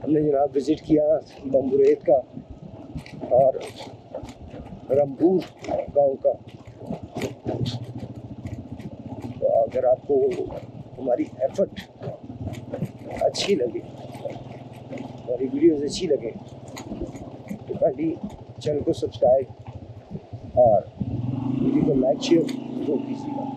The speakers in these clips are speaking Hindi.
हमने जनाब विज़िट किया बम्बुरेत का और रंबूर गांव का। तो अगर आपको हमारी एफर्ट अच्छी लगे, हमारी वीडियोस अच्छी लगे तो काइंडली चैनल को सब्सक्राइब और वीडियो को लाइक शेयर जरूर कीजिएगा।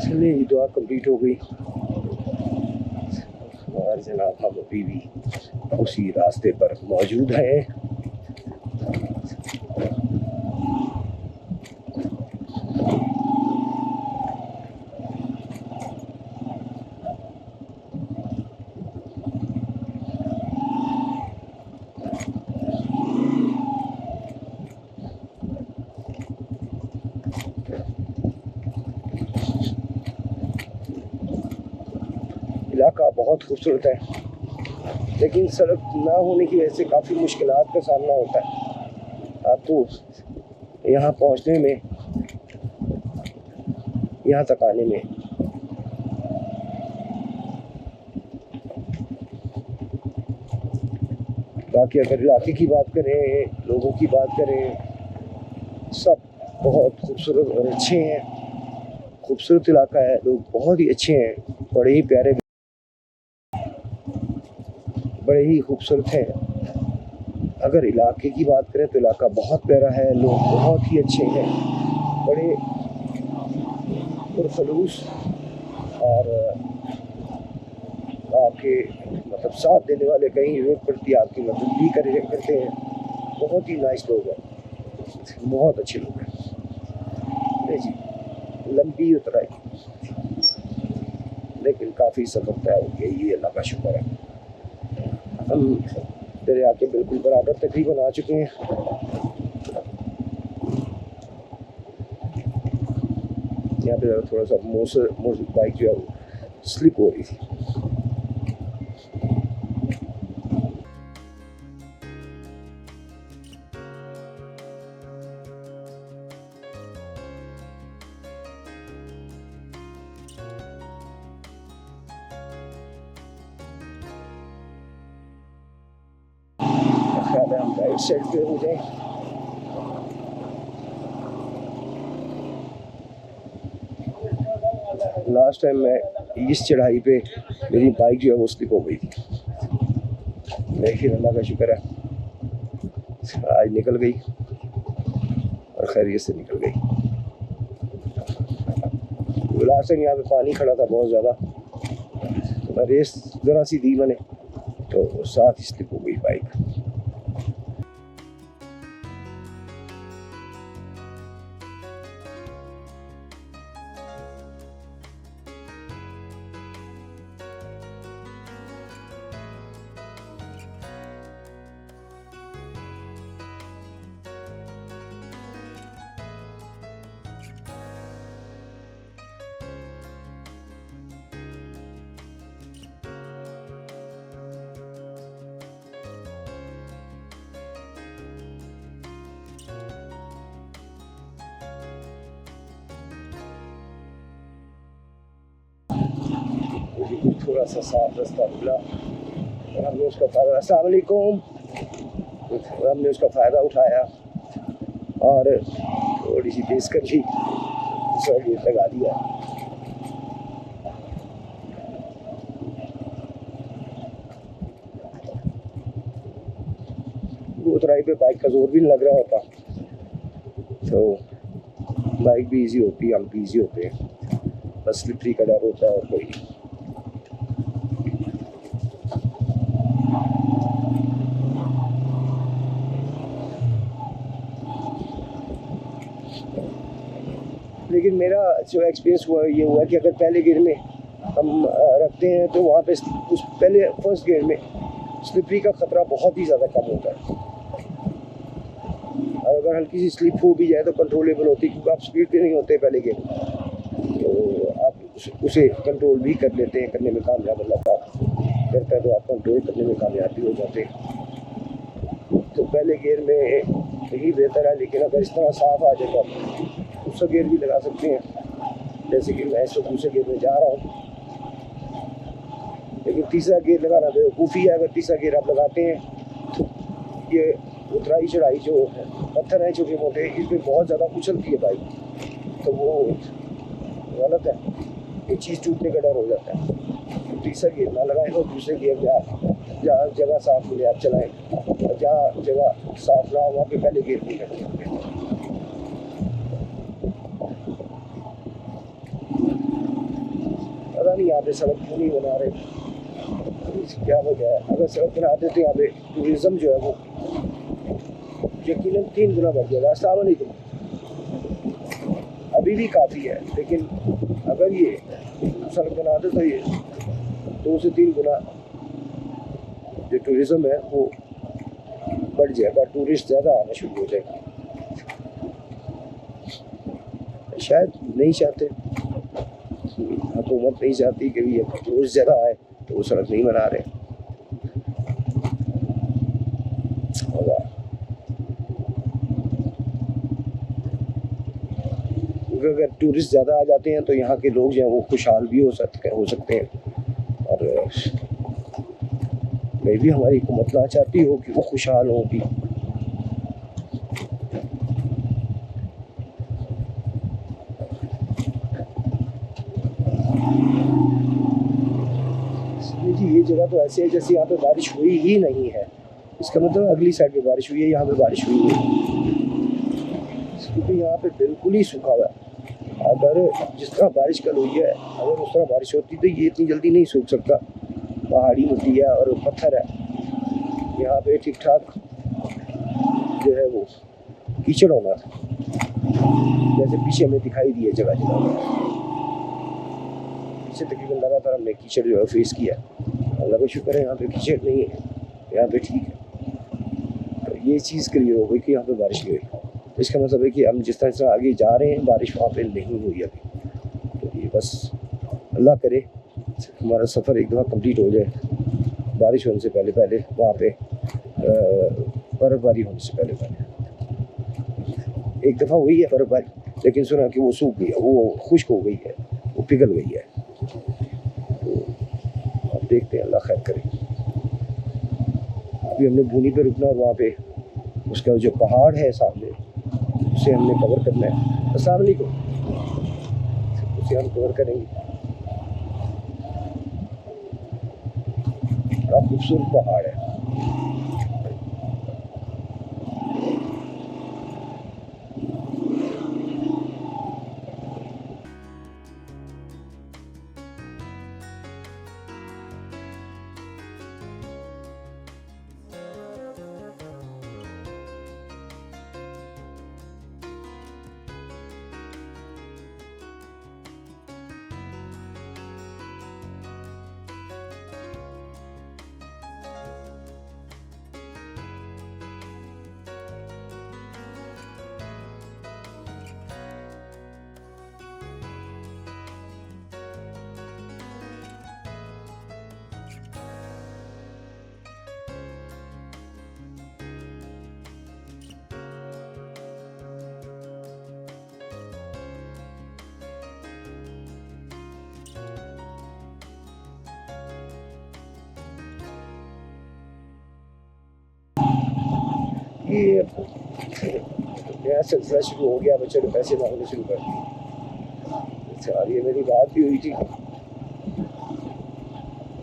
चलिए ये दुआ कंप्लीट हो गई और जनाब हम अभी भी उसी रास्ते पर मौजूद हैं। इलाका बहुत खूबसूरत है, लेकिन सड़क ना होने की वजह से काफ़ी मुश्किलात का सामना होता है आपको यहाँ पहुँचने में, यहाँ तक आने में। बाकी अगर इलाके की बात करें, लोगों की बात करें, सब बहुत खूबसूरत और अच्छे हैं। खूबसूरत इलाका है, लोग बहुत ही अच्छे हैं, बड़े ही प्यारे, बड़े ही खूबसूरत हैं। अगर इलाके की बात करें तो इलाका बहुत प्यारा है, लोग बहुत ही अच्छे हैं, बड़े पुरखलूस और आपके मतलब साथ देने वाले, कहीं जरूरत पड़ती है आपकी मदद भी करते हैं। बहुत ही नाइस लोग हैं, बहुत अच्छे लोग हैं। नहीं जी, लंबी उतराई लेकिन काफ़ी सफर तय हो गया, ये अल्लाह का शुक्र है। हम दरिया के बिल्कुल बराबर तकरीबन आ चुके हैं। यहाँ पे थोड़ा सा बाइक जो है वो स्लिप हो रही थी। हम राइट साइड पे हो जाए। लास्ट टाइम मैं इस चढ़ाई पे मेरी बाइक जो है वो स्लिप हो गई थी, लेकिन अल्लाह का शुक्र है आज निकल गई और खैरियत से निकल गई। लास्ट टाइम यहाँ पे पानी खड़ा था बहुत ज़्यादा, तो रेस ज़रा सी दी मैंने तो साथ ही स्लिप हो गई बाइक। थोड़ा सा साफ रास्ता मिला और हमने उसका फ़ायदा, अस्सलाम वालेकुम, हमने उसका फ़ायदा उठाया और थोड़ी सी तेज़ कर ली, दूसरा गेट लगा दिया। उतराई पे बाइक का जोर भी नहीं लग रहा होता, तो बाइक भी इजी होती है, हम भी इजी होते हैं, बस स्लिपरी का डर होता है और कोई नहीं। लेकिन मेरा जो एक्सपीरियंस हुआ ये हुआ कि अगर पहले गियर में हम रखते हैं तो वहाँ पे उस पहले फर्स्ट गियर में स्लिपरी का ख़तरा बहुत ही ज़्यादा कम होता है, और अगर हल्की सी स्लिप हो भी जाए तो कंट्रोलेबल होती है, क्योंकि आप स्पीड पे नहीं होते पहले गियर में, तो आप उसे कंट्रोल भी कर लेते हैं, करने में कामयाब अल्लाह करता है, तो आप कंट्रोल करने में कामयाब भी हो जाते हैं। तो पहले गियर में यही बेहतर है, लेकिन अगर इस तरह साफ आ जाए तो आप दूसरा गियर भी लगा सकते हैं, जैसे कि मैं इस दूसरे गियर में जा रहा हूँ। लेकिन तीसरा गियर लगाना बेवकूफ़ी है, अगर तीसरा गियर आप लगाते हैं तो ये उतराई चढ़ाई जो पत्थर हैं छोटे मोटे, इसमें बहुत ज़्यादा उछलती है बाइक, तो वो गलत है, ये चीज़ टूटने का डर हो जाता है। तो तीसरा गियर ना लगाएं और दूसरे गियर में आप जहाँ जगह साफ मिले आप चलाएँ, और जहाँ जगह साफ ना हो वहाँ पे पहले गियर नहीं लगते। नहीं यहाँ पे सड़क क्यों नहीं बना रहे, क्या वजह है। अगर सड़क बना देते यहाँ पे टूरिज्म जो है वो यकीनन 3 गुना बढ़ जाएगा। अस्सलाम वालेकुम। अभी भी काफ़ी है, लेकिन अगर ये सड़क बना दे तो ये 2 से 3 गुना जो टूरिज्म है वो बढ़ जाएगा, टूरिस्ट ज़्यादा आना शुरू हो जाएंगे। शायद नहीं चाहते, हुकूमत नहीं चाहती कि ये टूरिस्ट ज़्यादा आए, तो वो सड़क नहीं बना रहे। अगर टूरिस्ट ज़्यादा आ जाते हैं तो यहाँ के लोग जो हैं वो खुशहाल भी हो सकते हैं। और मैं भी हमारी हुकूमत ना चाहती हो कि वो खुशहाल होगी। जी ये जगह तो ऐसे है जैसे यहाँ पे बारिश हुई ही नहीं है। इसका मतलब अगली साइड पे बारिश हुई है, यहाँ पे बारिश हुई नहीं, क्योंकि यहाँ पे बिल्कुल ही सूखा हुआ है। अगर जिस तरह बारिश कल हुई है, अगर उस तरह बारिश होती तो ये इतनी जल्दी नहीं सूख सकता। पहाड़ी मिट्टी है और पत्थर है, यहाँ पे ठीक ठाक जो है वो कीचड़ होना था, जैसे पीछे हमें दिखाई दिए जगह जगह पीछे तकरीबन लगातार हमने कीचड़ जो है फेस किया। अल्लाह का शुक्र है यहाँ पे कीचड़ नहीं है, यहाँ पे ठीक है। तो ये चीज़ क्लियर हो गई कि यहाँ पे बारिश नहीं हुई। इसका मतलब है कि हम जिस तरह से आगे जा रहे हैं बारिश वहाँ पे नहीं हुई अभी। तो ये बस अल्लाह करे हमारा सफ़र एक दफ़ा कंप्लीट हो जाए, बारिश होने से पहले पहले, वहाँ पे बर्फ़बारी होने से पहले पहले। एक दफ़ा हुई है बर्फ़बारी, लेकिन सुना कि वो सूख गई है, वो खुश्क हो गई है, वो पिघल गई है। तो अब देखते हैं, अल्लाह खैर करे। अभी हमने भूनी पे रुकना और वहाँ पे उसका जो पहाड़ है सामने उसे हमने कवर करना है। अस्सलाम वालेकुम। उसे हम कवर करेंगे। बड़ा खूबसूरत पहाड़ है। ये नया सिलसिला शुरू हो गया, बच्चों ने पैसे मांगने शुरू कर दिए। और ये मेरी बात भी हुई थी,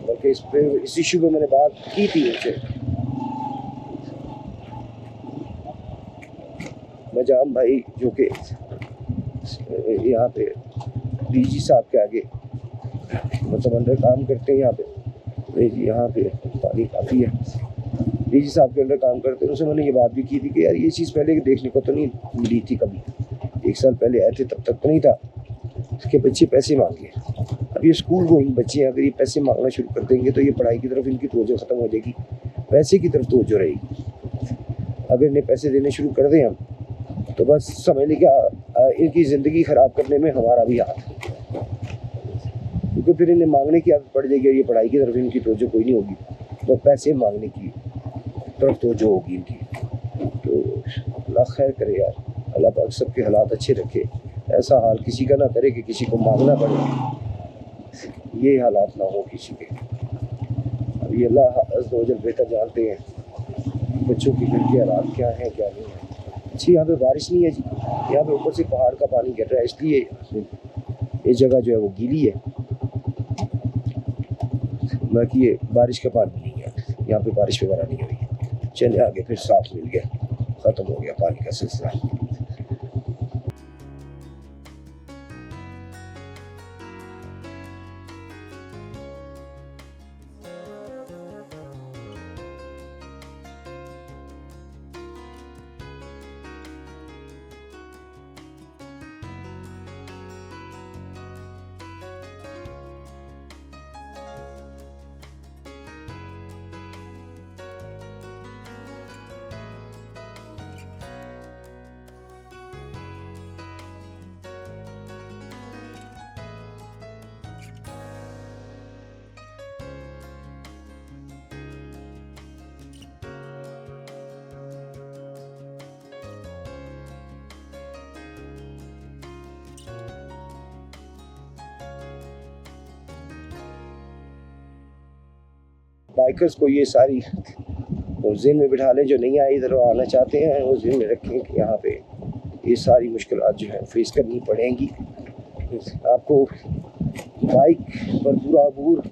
बल्कि इस इशू पे मैंने बात की थी उनसे। मजाम भाई जो कि यहाँ पे डीजी साहब के आगे मतलब अंडर काम करते हैं यहाँ पे पानी काफ़ी है। डीजी साहब के अंडर काम करते हैं, उनसे मैंने ये बात भी की थी कि यार ये चीज़ पहले देखने को तो नहीं मिली थी कभी। 1 साल पहले आए थे तब तक तो नहीं था। इसके बच्चे पैसे मांगे, अब ये स्कूल गोइंग बच्चे हैं, अगर ये पैसे मांगना शुरू कर देंगे तो ये पढ़ाई की तरफ इनकी तवज्जो ख़त्म हो जाएगी, पैसे की तरफ तवज्जो रहेगी। अगर इन्हें पैसे देने शुरू कर दें हम तो बस समझ लें क्या इनकी ज़िंदगी ख़राब करने में हमारा भी हाथ है, क्योंकि फिर इन्हें मांगने की आदत पड़ जाएगी और ये पढ़ाई की तरफ इनकी तवज्जो कोई नहीं होगी, तो पैसे मांगने की तरफ तवज्जो होगी इनकी। तो अल्लाह खैर करे यार, अल्लाह पाक सबके हालात अच्छे रखे, ऐसा हाल किसी का ना करे कि किसी को मांगना पड़े, ये हालात ना हो किसी के। अब ये अल्लाह अज़्ज़ व जल बेहतर जानते हैं बच्चों के घर के हालात क्या हैं क्या नहीं है। अच्छी यहाँ पे बारिश नहीं है जी, यहाँ पे ऊपर से पहाड़ का पानी गिर रहा है, इसलिए ये जगह जो है वो गीली है, बाकी ये बारिश का पानी नहीं है, यहाँ पे बारिश वगैरह नहीं हुई। चले आगे फिर साफ मिल गया, ख़त्म हो गया पानी का सिलसिला। बाइकर्स को ये सारी वो ज़हन में बिठा लें, जो नहीं आए इधर आना चाहते हैं वो ज़हन में रखें कि यहाँ पे ये सारी मुश्किलात जो है फेस करनी पड़ेंगी। आपको बाइक पर पूरा अबूर,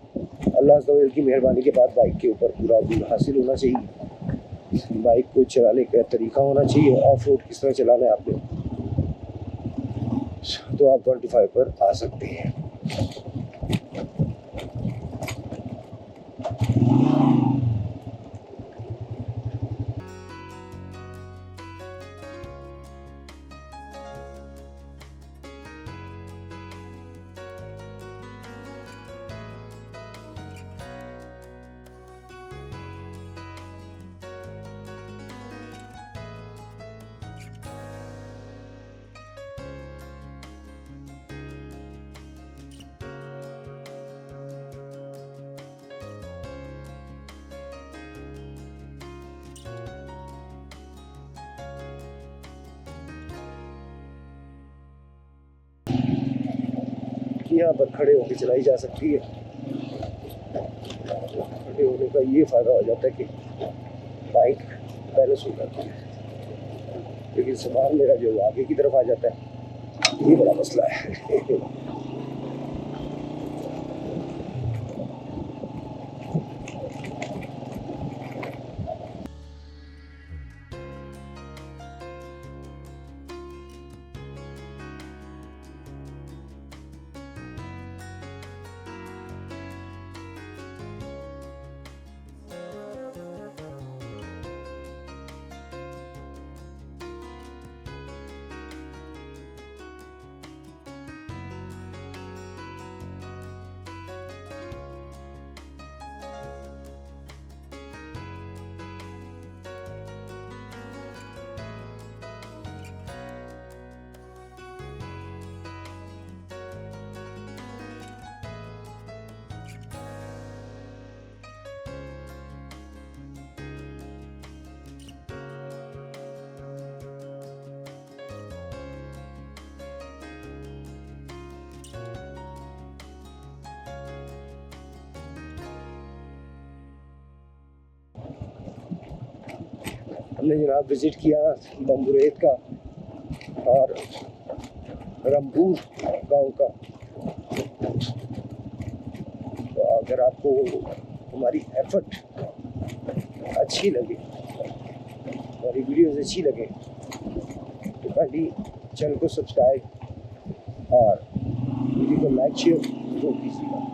अल्लाह ताला की मेहरबानी के बाद बाइक के ऊपर पूरा अबूर हासिल होना चाहिए। बाइक को चलाने का तरीका होना चाहिए, ऑफ रोड किस तरह चलाना है आपने, तो आप 125 पर आ सकते हैं। यहाँ पर खड़े होकर चलाई जा सकती है। खड़े होने का ये फ़ायदा हो जाता है कि बाइक बैलेंस हो जाती है, लेकिन सामान मेरा जो आगे की तरफ आ जाता है, ये बड़ा मसला है। हमने जनाब विज़िट किया बम्बुरेत का और रंबूर गांव का। तो अगर आपको हमारी एफर्ट अच्छी लगे, हमारी वीडियोस अच्छी लगे, तो काइंडली चैनल को सब्सक्राइब और वीडियो को लाइक शेयर जरूर कीजिएगा।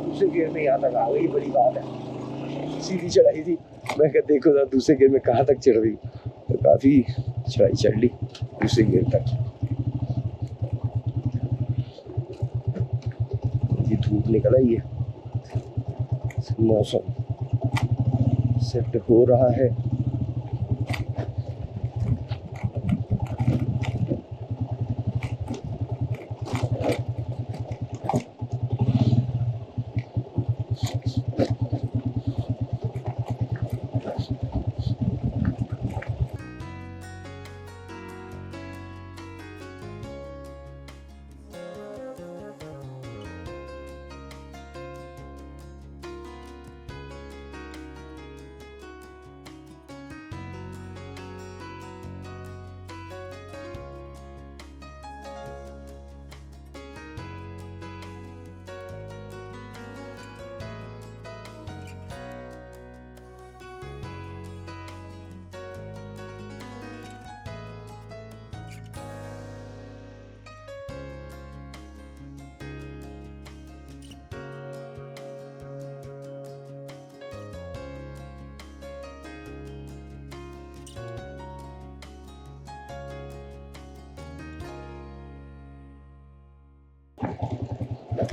दूसरे गियर में यहाँ तक आ गई, बड़ी बात है। सीधी चढ़ाई थी, मैं कहते देखो था दूसरे गियर में कहाँ तक चढ़ रही, तो काफी चढ़ाई चढ़ ली दूसरे गियर तक। ये धूप निकल आई है, मौसम सेट हो रहा है।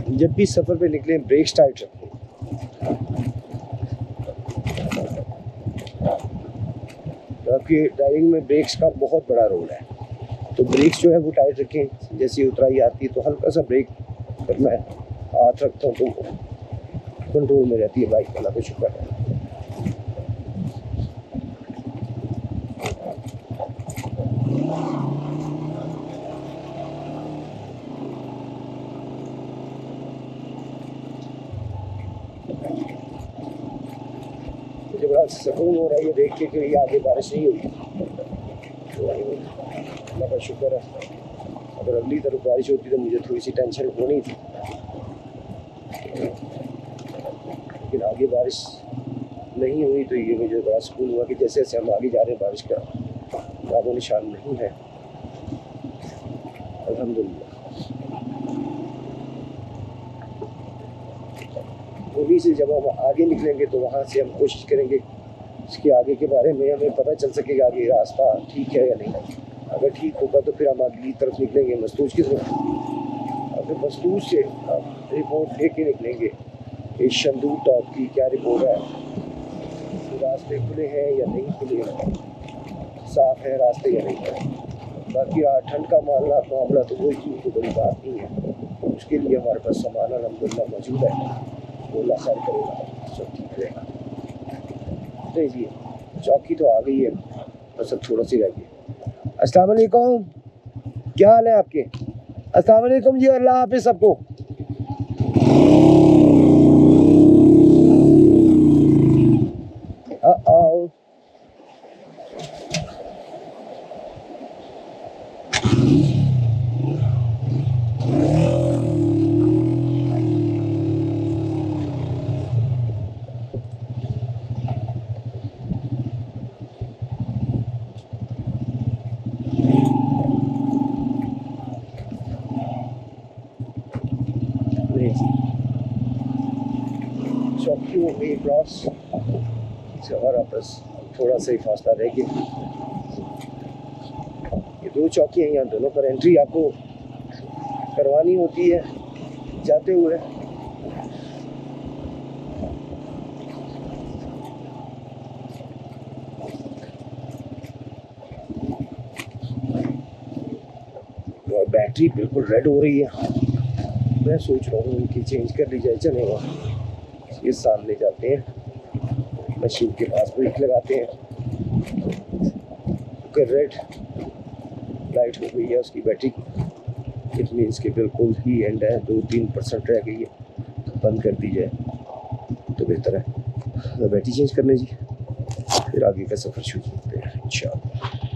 जब भी सफर पे निकले ब्रेक टाइट रखें। तो आपकी ड्राइविंग में ब्रेक्स का बहुत बड़ा रोल है, तो ब्रेक्स जो है वो टाइट रखें। जैसे उतराई आती है तो हल्का सा ब्रेक पर मैं हाथ रखता हूँ तो कंट्रोल में रहती है बाइक। अल्लाह का शुक्र है। मुझे बड़ा सुकून हो रहा है ये देख के कि आगे बारिश नहीं हुई, तो अल्लाह का शुक्र है। अगर अगली तरफ बारिश होती तो मुझे थोड़ी सी टेंशन होनी थी, लेकिन आगे बारिश नहीं हुई तो ये मुझे बड़ा सुकून हुआ कि जैसे जैसे हम आगे जा रहे हैं बारिश का नामो निशान नहीं है, अल्हम्दुलिल्लाह। वहीं से जब हम आगे निकलेंगे तो वहाँ से हम कोशिश करेंगे इसके आगे के बारे में हमें पता चल सकेगा आगे रास्ता ठीक है या नहीं। अगर ठीक होगा तो फिर हम अगली तरफ निकलेंगे मस्तूज की तरफ। अगर मस्तूज से हम रिपोर्ट लेके निकलेंगे इस शंदूर टॉप की क्या रिपोर्ट है, तो रास्ते खुले हैं या नहीं खुले हैं, साफ है रास्ते या नहीं है। बाकी ठंड का मामला तो कोई बड़ी बात नहीं है, उसके लिए हमारे पास सामान अल्हम्दुलिल्लाह मौजूद है, वो अल्लाह खैर करेगा, सब ठीक रहेगा। तो जी चौकी तो आ गई है, बस अब थोड़ा सी रह गई। अस्सलाम वालेकुम, क्या हाल है आपके? अस्सलाम वालेकुम जी, अल्लाह हाफिज़ सबको। आओ चौकी हो गई क्रॉस, हमारा बस थोड़ा सा ही फासला रह गया। ये दो चौकी हैं, यहाँ दोनों पर एंट्री आपको करवानी होती है जाते हुए। और बैटरी बिल्कुल रेड हो रही है, मैं सोच रहा हूँ इनकी चेंज कर ली जाए। चलेगा, ये सामने जाते हैं मशीन के पास ब्रेक लगाते हैं, अगर रेड लाइट हो गई है उसकी बैटरी, इट मीन्स कि बिल्कुल ही एंड है, 2-3% रह गई है, बंद कर दी जाए तो बेहतर है। तो बैटरी चेंज करने जी, फिर आगे का सफ़र शुरू करते हैं इंशाअल्लाह।